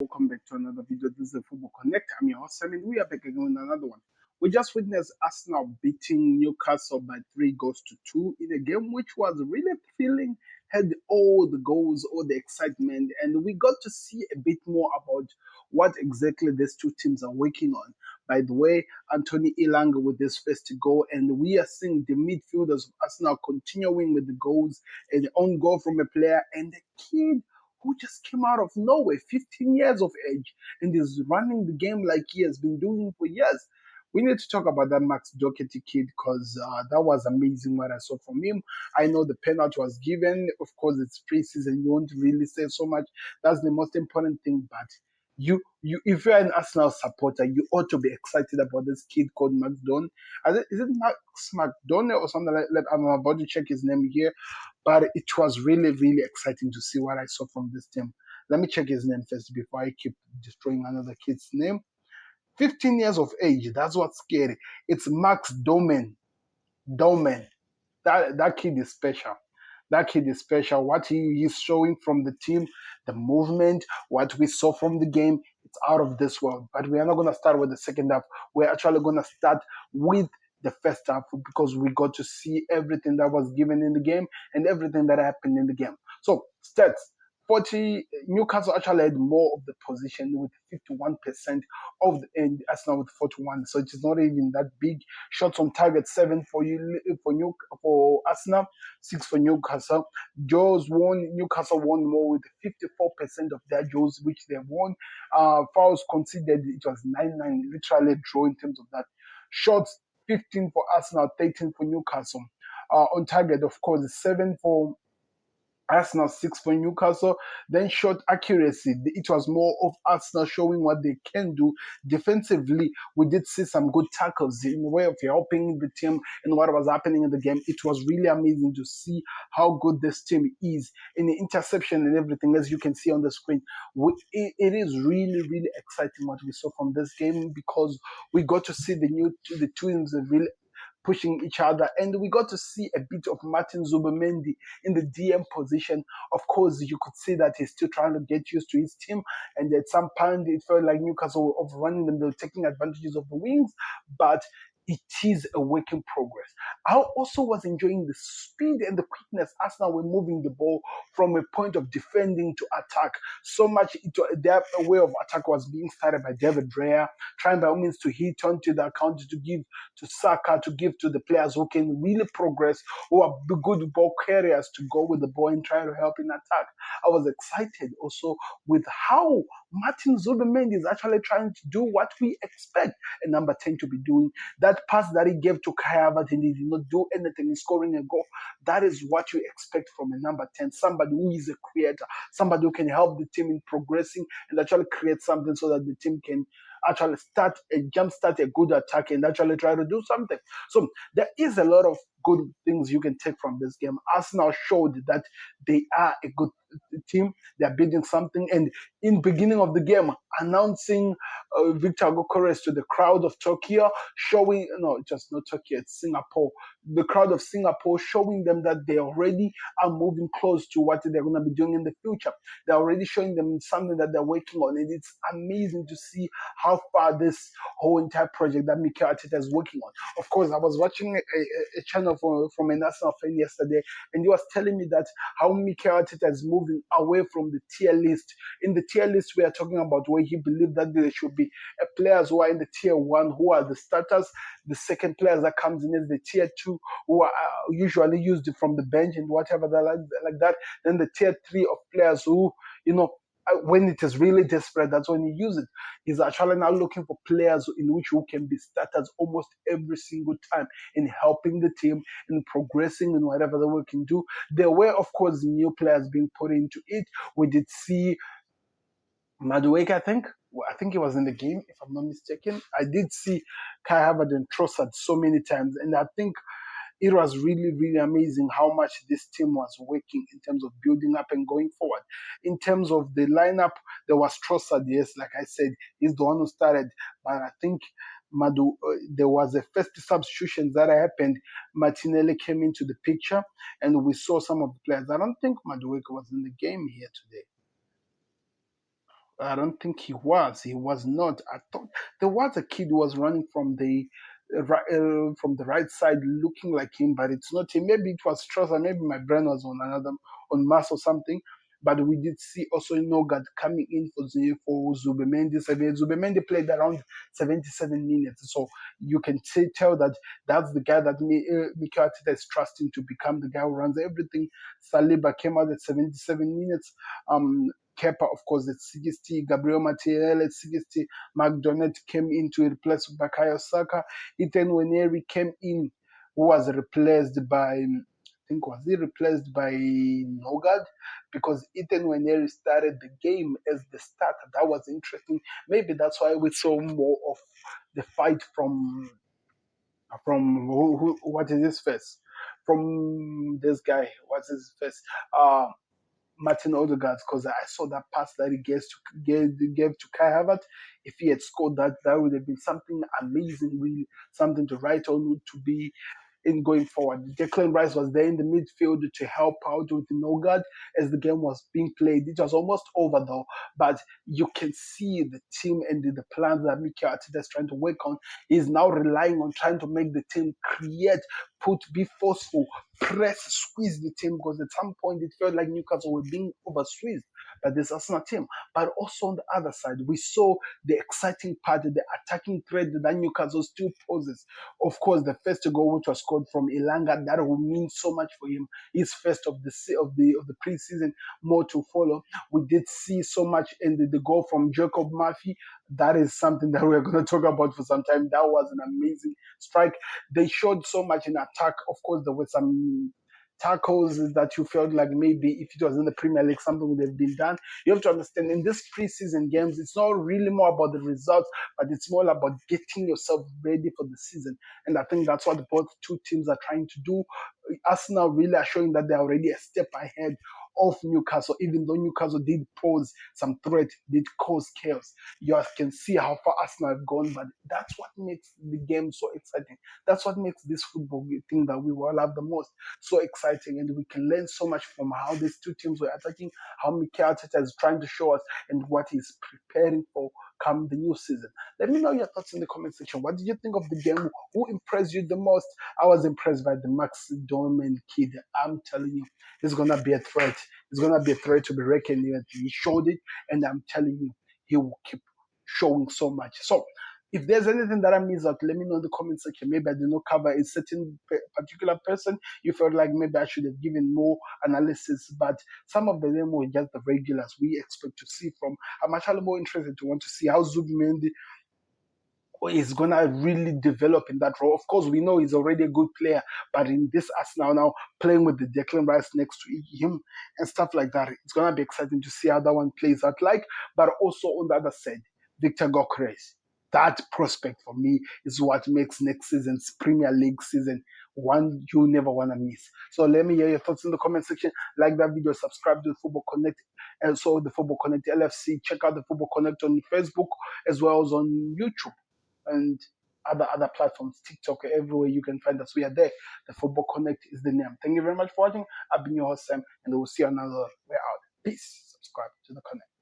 Welcome back to another video. This is the Football Connect. I'm your host, Simon. We are back again with another one. We just witnessed Arsenal beating Newcastle by 3 goals to 2 in a game which was really thrilling, had all the goals, all the excitement, and we got to see a bit more about what exactly these two teams are working on. By the way, Anthony Elanga with his first goal, and we are seeing the midfielders of Arsenal continuing with the goals, an own goal from a player, and the kid who just came out of nowhere, 15 years of age, and is running the game like he has been doing for years. We need to talk about that Max Doherty kid because that was amazing what I saw from him. I know the penalty was given. Of course, it's preseason. You won't really say so much. That's the most important thing. But if you're an Arsenal supporter, you ought to be excited about this kid called Max Don. Is it Max McDonald or something like that? I'm about to check his name here, but it was really, really exciting to see what I saw from this team. Let me check his name first before I keep destroying another kid's name. 15 years of age. That's what's scary. It's Max Dowman. Dowman. That kid is special. That kid is special. What he's showing from the team, the movement, what we saw from the game, it's out of this world. But we are not going to start with the second half. We're actually going to start with the first half because we got to see everything that was given in the game and everything that happened in the game. So, stats. 40 Newcastle actually had more of the position with 51% of the end, Arsenal with 41. So it is not even that big. Shots on target 7 for Arsenal, 6 for Newcastle. Jaws won. Newcastle won more with 54% of their jaws, which they won. Fouls conceded, it was 9-9, literally draw in terms of that. Shots 15 for Arsenal, 13 for Newcastle. On target, of course, 7 for Arsenal, 6 for Newcastle. Then shot accuracy. It was more of Arsenal showing what they can do defensively. We did see some good tackles in the way of helping the team and what was happening in the game. It was really amazing to see how good this team is in the interception and everything, as you can see on the screen. It is really, really exciting what we saw from this game because we got to see the twins really pushing each other. And we got to see a bit of Martin Zubimendi in the DM position. Of course, you could see that he's still trying to get used to his team. And at some point, it felt like Newcastle were overrunning them. They were taking advantages of the wings. But it is a work in progress. I also was enjoying the speed and the quickness Arsenal were moving the ball from a point of defending to attack. So much their way of attack was being started by David Raya, trying by all means to hit onto the counter, to give to Saka, to give to the players who can really progress, who are good ball carriers to go with the ball and try to help in attack. I was excited also with how Martin Zubimendi is actually trying to do what we expect a number 10 to be doing. That pass that he gave to Kai Havertz and he did not do anything in scoring a goal. That is what you expect from a number 10, somebody who is a creator, somebody who can help the team in progressing and actually create something so that the team can actually jumpstart a good attack and actually try to do something. So there is a lot of good things you can take from this game. Arsenal showed that they are a good team. They are building something. And in beginning of the game, announcing Victor Gokores to the crowd of Tokyo, showing, no, just not Tokyo, it's Singapore. The crowd of Singapore showing them that they already are moving close to what they're going to be doing in the future. They're already showing them something that they're working on. And it's amazing to see how far this whole entire project that Mikel Arteta is working on. Of course, I was watching a channel from a national fan yesterday, and he was telling me that how Mikel Arteta is moving away from the tier list. In the tier list, we are talking about where he believed that there should be players who are in the tier 1, who are the starters, the second players that comes in as the tier 2, who are usually used from the bench and whatever like that. Then the tier 3 of players who, when it is really desperate, that's when you use it. He's actually now looking for players in which who can be starters almost every single time in helping the team in progressing in whatever the we can do. There were, of course, new players being put into it. We did see Madueke, I think. I think he was in the game, if I'm not mistaken. I did see Kai Havertz and Trossard so many times, and I think it was really, really amazing how much this team was working in terms of building up and going forward. In terms of the lineup, there was Trossard, yes, like I said, he's the one who started, but I think there was a first substitution that happened. Martinelli came into the picture, and we saw some of the players. I don't think Madueke was in the game here today. I don't think he was. He was not. I thought there was a kid who was running from the right side, looking like him, but it's not him. Maybe it was Strasser. Maybe my brain was on Mass or something. But we did see also Nogard coming in for Zubemendi. Zubemendi played around 77 minutes, so you can tell that that's the guy that Mikel Arteta is trusting to become the guy who runs everything. Saliba came out at 77 minutes. Kepa, of course, at 60, Gabriel Martinelli at 60, McDonald came in to replace Bakayo Saka. Ethan Waneri came in, who was replaced by, I think, was he replaced by Nogard? Because Ethan Waneri started the game as the starter. That was interesting. Maybe that's why we saw more of the fight from what is his face? From this guy, what's his face? Martin Odegaard, because I saw that pass that he gave to Kai Havertz. If he had scored that, that would have been something amazing, really, something to write on, to be in going forward. Declan Rice was there in the midfield to help out with Nogard as the game was being played. It was almost over though, but you can see the team and the plans that Mikel Arteta is trying to work on. He's now relying on trying to make the team create, be forceful, press, squeeze the team, because at some point it felt like Newcastle were being over squeezed by this Arsenal team. But also on the other side, we saw the exciting part, the attacking threat that Newcastle still poses. Of course, the first goal which was scored from Elanga, that will mean so much for him. His first of the preseason, more to follow. We did see so much in the goal from Jacob Murphy. That is something that we're going to talk about for some time. That was an amazing strike. They showed so much in attack. Of course, there were some tackles that you felt like maybe if it was in the Premier League, something would have been done. You have to understand in these preseason games, it's not really more about the results, but it's more about getting yourself ready for the season. And I think that's what both two teams are trying to do. Arsenal really are showing that they're already a step ahead of Newcastle, even though Newcastle did pose some threat, did cause chaos. You can see how far Arsenal have gone, but that's what makes the game so exciting. That's what makes this football thing that we all love the most so exciting, and we can learn so much from how these two teams were attacking, how Mikel Arteta is trying to show us, and what he's preparing for come the new season. Let me know your thoughts in the comment section. What did you think of the game? Who impressed you the most? I was impressed by the Max Dowman kid. I'm telling you, he's gonna be a threat. He's gonna be a threat to be reckoned with. He showed it, and I'm telling you, he will keep showing so much. So if there's anything that I missed out, let me know in the comment section. Maybe I did not cover a certain particular person. You felt like maybe I should have given more analysis, but some of them were just the regulars we expect to see from. I'm actually more interested to want to see how Zubimendi is gonna really develop in that role. Of course, we know he's already a good player, but in this Arsenal now playing with the Declan Rice next to him and stuff like that, it's gonna be exciting to see how that one plays out like. But also on the other side, Victor Gokres. That prospect for me is what makes next season's Premier League season one you never want to miss. So let me hear your thoughts in the comment section. Like that video, subscribe to the Football Connect, and so the Football Connect LFC. Check out the Football Connect on Facebook as well as on YouTube and other platforms, TikTok, everywhere you can find us. We are there. The Football Connect is the name. Thank you very much for watching. I've been your host, Sam, and we'll see you another way out. Peace. Subscribe to the Connect.